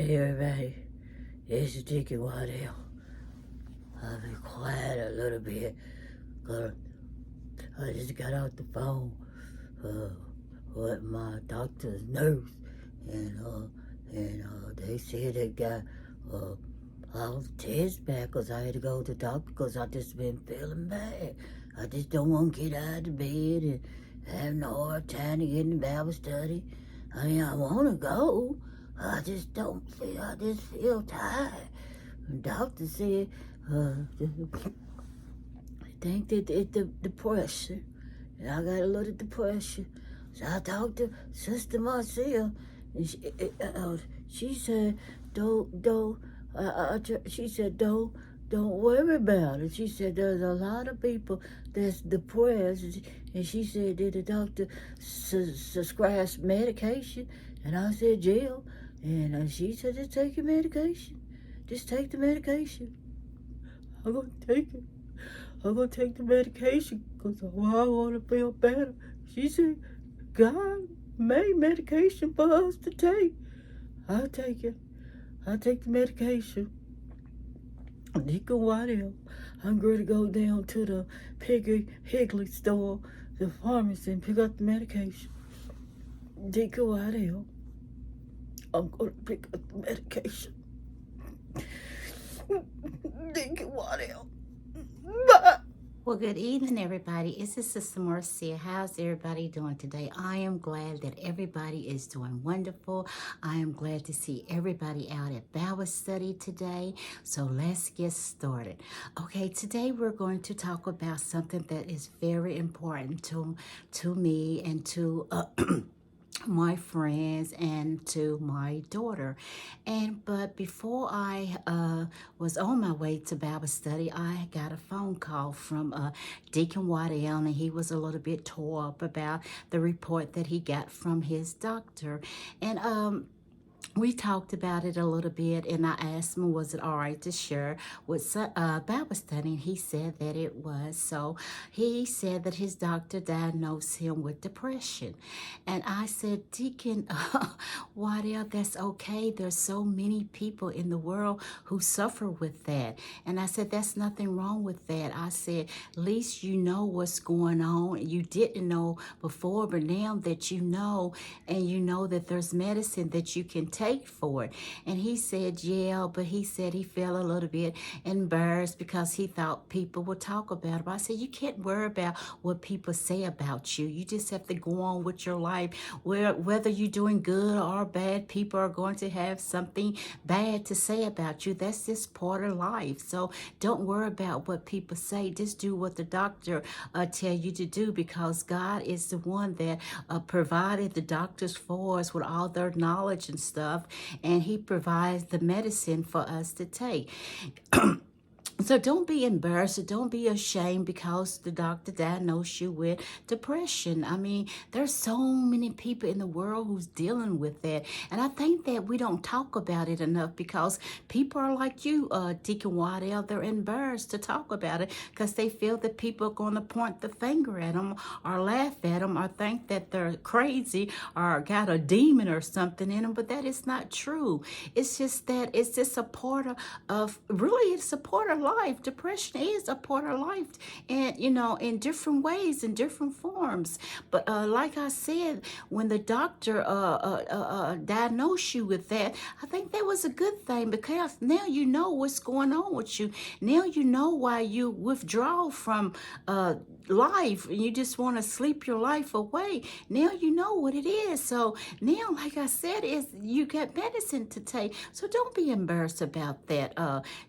Hey everybody, it's Deacon Waddell. I've been quiet a little bit because I just got off the phone with my doctor's nurse, and they said they got all the tests back because I had to go to the doctor because I just been feeling bad. I just don't want to get out of the bed and having a hard time to get in the Bible study. I mean, I want to go. I just feel tired. The doctor said, I think that it's the depression. And I got a little depression. So I talked to Sister Marcia, and she said, she said, don't worry about it. She said, there's a lot of people that's depressed. And she said, did the doctor prescribe medication? And I said, Jill. And she said, just take your medication. Just take the medication. I'm going to take it. I'm going to take the medication because I want to feel better. She said, God made medication for us to take. I'll take it. I'll take the medication. Deacon Waddell, I'm going to go down to the Piggy Higley store, the pharmacy, and pick up the medication. Deacon Waddell, I'm going to pick up the medication. Deacon Waddell. Bye. Well, good evening, everybody. It's Sister Marcia. How's everybody doing today? I am glad that everybody is doing wonderful. I am glad to see everybody out at Bible study today. So let's get started. Okay, today we're going to talk about something that is very important to me and to my friends and to my daughter. But before I was on my way to Bible study, I got a phone call from Deacon Waddell, and he was a little bit tore up about the report that he got from his doctor. And we talked about it a little bit, and I asked him, was it all right to share with Bible study? And he said that it was. So he said that his doctor diagnosed him with depression. And I said, Deacon, Waddell, that's okay. There's so many people in the world who suffer with that. And I said, that's nothing wrong with that. I said, at least you know what's going on. You didn't know before, but now that you know, and you know that there's medicine that you can take for it. And he said, yeah, but he said he felt a little bit embarrassed because he thought people would talk about it. But I said, you can't worry about what people say about you. You just have to go on with your life. Whether you're doing good or bad, people are going to have something bad to say about you. That's just part of life. So don't worry about what people say. Just do what the doctor tell you to do, because God is the one that provided the doctors for us with all their knowledge and stuff. And he provides the medicine for us to take. So don't be embarrassed or don't be ashamed because the doctor diagnosed you with depression. I mean, there's so many people in the world who's dealing with that. And I think that we don't talk about it enough because people are like you, Deacon Waddell. They're embarrassed to talk about it because they feel that people are going to point the finger at them or laugh at them or think that they're crazy or got a demon or something in them. But that is not true. It's just that it's just a part of really, it's a part of life. Depression is a part of life, and in different ways, in different forms. But like I said, when the doctor diagnosed you with that, I think that was a good thing, because now you know what's going on with you. Now you know why you withdraw from life and you just want to sleep your life away. Now you know what it is. So now, like I said, is you got medicine to take. So don't be embarrassed about that,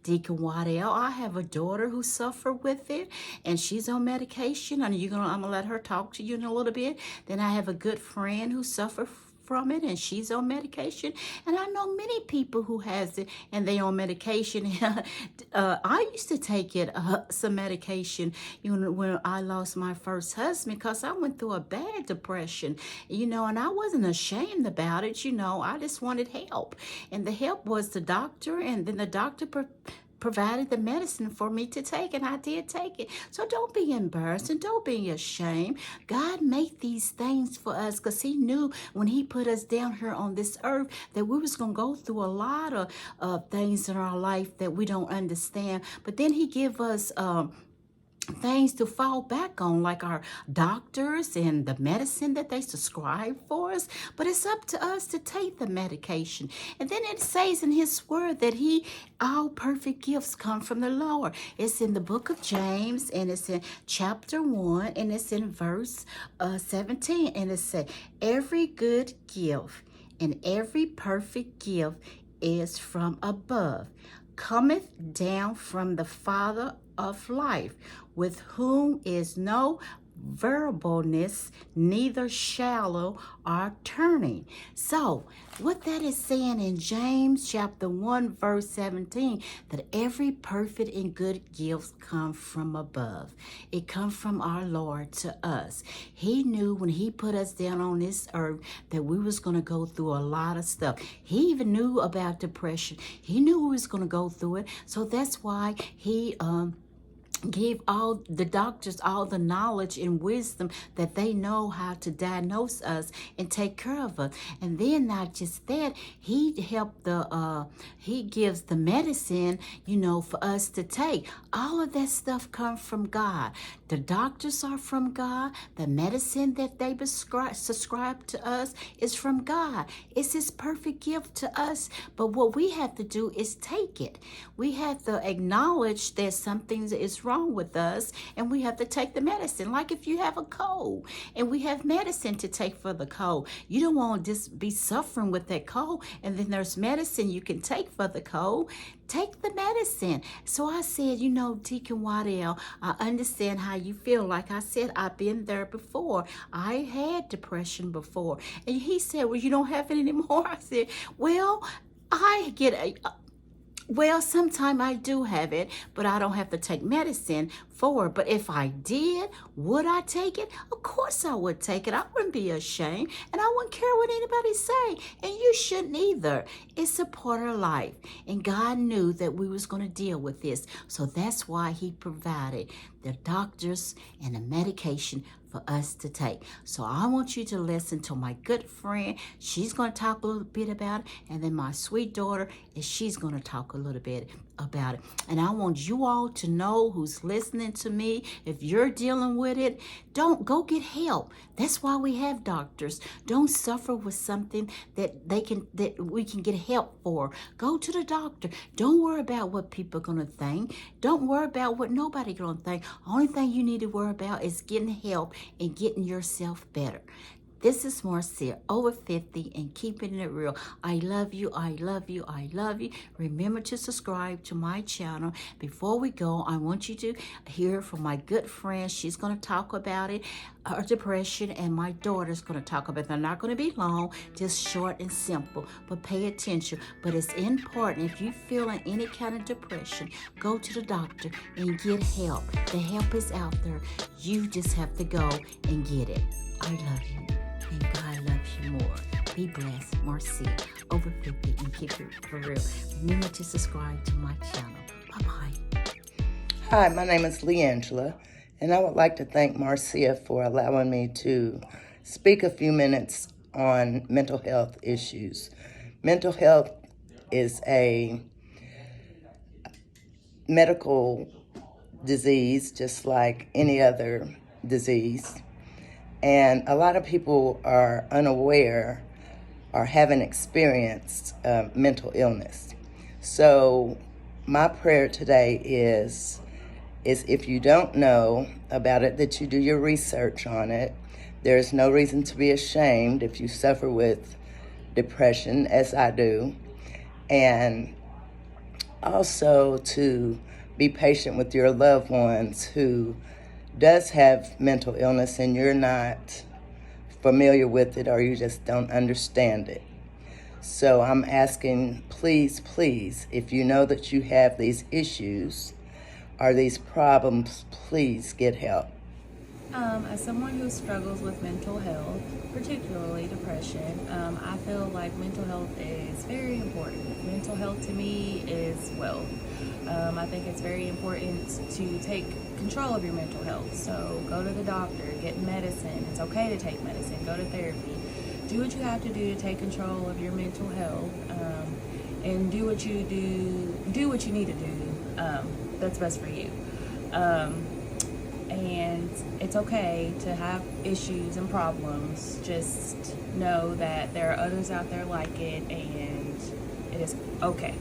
Deacon Waddell. I have a daughter who suffered with it, and she's on medication. And I'm gonna let her talk to you in a little bit. Then I have a good friend who suffered from it, and she's on medication. And I know many people who has it and they on medication. I used to take some medication when I lost my first husband, because I went through a bad depression, and I wasn't ashamed about it. I just wanted help, and the help was the doctor, and then the doctor provided the medicine for me to take, and I did take it. So don't be embarrassed and don't be ashamed. God made these things for us because he knew when he put us down here on this earth that we was going to go through a lot of things in our life that we don't understand. But then he give us things to fall back on, like our doctors and the medicine that they prescribe for us. But it's up to us to take the medication. And then it says in his word that all perfect gifts come from the Lord. It's in the book of James, and it's in chapter 1, and it's in verse 17. And it says, every good gift and every perfect gift is from above, cometh down from the Father of life, with whom is no variableness, neither shallow or turning. So what that is saying in James chapter 1 verse 17, that every perfect and good gift come from above. It comes from our Lord to us. He knew when he put us down on this earth that we was going to go through a lot of stuff. He even knew about depression. He knew we was going to go through it. So that's why he give all the doctors all the knowledge and wisdom that they know how to diagnose us and take care of us. And then not just that, he gives the medicine, for us to take. All of that stuff comes from God. The doctors are from God. The medicine that they subscribe to us is from God. It's his perfect gift to us. But what we have to do is take it. We have to acknowledge that something is wrong with us, and we have to take the medicine. Like if you have a cold and we have medicine to take for the cold, you don't want to just be suffering with that cold, and then there's medicine you can take for the cold. Take the medicine. So I said, Deacon Waddell, I understand how you feel. Like I said, I've been there before. I had depression before. And he said, well, you don't have it anymore. I said, well, sometimes I do have it, but I don't have to take medicine for it. But if I did, would I take it? Of course I would take it. I wouldn't be ashamed, and I wouldn't care what anybody say. And you shouldn't either. It's a part of life. And God knew that we was going to deal with this. So that's why he provided the doctors and the medication for us to take. So I want you to listen to my good friend. She's going to talk a little bit about it. And then my sweet daughter, and she's going to talk a little bit about it. And I want you all to know who's listening to me, if you're dealing with it, don't go get help. That's why we have doctors. Don't suffer with something that we can get help for. Go to the doctor. Don't worry about what people are going to think. Don't worry about what nobody going to think. Only thing you need to worry about is getting help and getting yourself better. This is Marcia, over 50 and keeping it real. I love you. I love you. I love you. Remember to subscribe to my channel. Before we go, I want you to hear from my good friend. She's going to talk about it, her depression, and my daughter's going to talk about it. They're not going to be long, just short and simple, but pay attention. But it's important. If you're feeling any kind of depression, go to the doctor and get help. The help is out there. You just have to go and get it. I love you. And God loves you more. Be blessed, Marcia, over 50 and keep it for real. Remember to subscribe to my channel. Bye-bye. Hi, my name is Leangela, and I would like to thank Marcia for allowing me to speak a few minutes on mental health issues. Mental health is a medical disease, just like any other disease. And a lot of people are unaware or haven't experienced mental illness. So my prayer today is if you don't know about it, that you do your research on it. There's no reason to be ashamed if you suffer with depression, as I do. And also to be patient with your loved ones who does have mental illness and you're not familiar with it or you just don't understand it. So I'm asking, please, if you know that you have these issues or these problems, please get help. As someone who struggles with mental health, particularly depression, I feel like mental health is very important. Mental health to me is wealth. I think it's very important to take control of your mental health. So go to the doctor, get medicine. It's okay to take medicine, go to therapy. Do what you have to do to take control of your mental health, and do what you need to do that's best for you. And it's okay to have issues and problems. Just know that there are others out there like it, and it is okay.